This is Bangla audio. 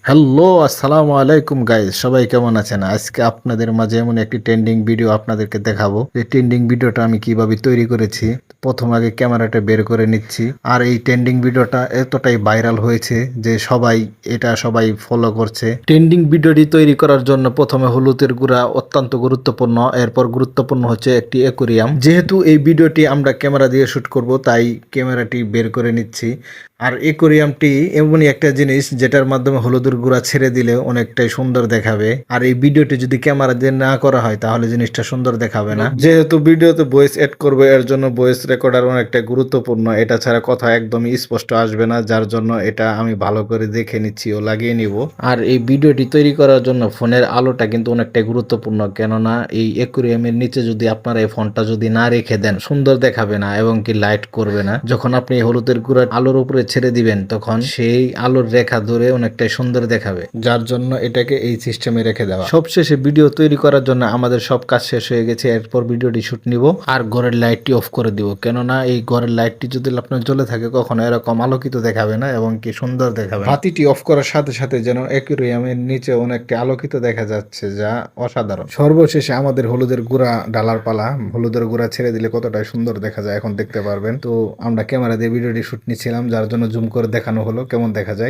হ্যালো, আসসালামু আলাইকুম গাইস, সবাই কেমন আছেন? আজকে আপনাদের মাঝে এমন একটি ট্রেন্ডিং ভিডিও আপনাদেরকে দেখাবো। এই ট্রেন্ডিং ভিডিওটা আমি কিভাবে তৈরি করেছি। প্রথম আগে ক্যামেরাটা বের করে নিচ্ছি। আর এই ট্রেন্ডিং ভিডিওটা এতটাই ভাইরাল হয়েছে যে সবাই ফলো করছে। ট্রেন্ডিং ভিডিওটি তৈরি করার জন্য প্রথমে হলুদের গুঁড়া অত্যন্ত গুরুত্বপূর্ণ, এরপর গুরুত্বপূর্ণ হচ্ছে একটি অ্যাকোয়ারিয়াম। যেহেতু এই ভিডিওটি আমরা ক্যামেরা দিয়ে শুট করব, তাই ক্যামেরাটি বের করে নিচ্ছি। আর অ্যাকোয়ারিয়ামটি এমনই একটা জিনিস যেটার মাধ্যমে হলুদের গুঁড়া ছেড়ে দিলে অনেকটাই সুন্দর দেখাবে। আর এই ভিডিওটি যদি ক্যামেরা দিয়ে না করা হয় তাহলে জিনিসটা সুন্দর দেখাবে না। যেহেতু ভিডিওতে ভয়েস এড করবে, এর জন্য ভয়েস রেকর্ডার অনেকটা গুরুত্বপূর্ণ। এটা ছাড়া কথা একদমই স্পষ্ট আসবে না, যার জন্য এটা আমি ভালো করে দেখে নিচ্ছি ও লাগিয়ে নিব। আর এই ভিডিওটি তৈরি করার জন্য ফোনের আলোটা কিন্তু অনেকটাই গুরুত্বপূর্ণ, কেননা এই অ্যাকোয়ারিয়ামের নিচে যদি আপনারা এই ফোনটা যদি না রেখে দেন সুন্দর দেখাবে না এবং কি লাইট করবে না। যখন আপনি এই হলুদের গুঁড়া আলোর উপরে ছেড়ে দিবেন তখন সেই আলোর রেখা ধরে অনেকটাই সুন্দর দেখাবে, যার জন্য এটাকে এই সিস্টেমে রেখে দেওয়া। সবশেষে ভিডিও তৈরি করার জন্য আমাদের সব কাজ শেষ হয়ে গেছে। এরপর ভিডিওটি শুট নিব আর ঘরের লাইটটি অফ করে দিব, কেননা এই ঘরের লাইটটি যদি আপনার জ্বলে থাকে কখনো এরকম আলোকিত দেখাবে না এবং কি সুন্দর দেখাবে। বাতিটি অফ করার সাথে সাথে যেন অ্যাকুয়ারিয়ামের নিচে অনেকটা আলোকিত দেখা যাচ্ছে, যা অসাধারণ। সর্বশেষে আমাদের হলুদের গুঁড়া ডালার পালা। হলুদের গুঁড়া ছেড়ে দিলে কতটা সুন্দর দেখা যায় এখন দেখতে পারবেন। তো আমরা ক্যামেরা দিয়ে ভিডিওটি শুট নিচ্ছিলাম, যার জন্য জুম করে দেখানো হলো কেমন দেখা যায়।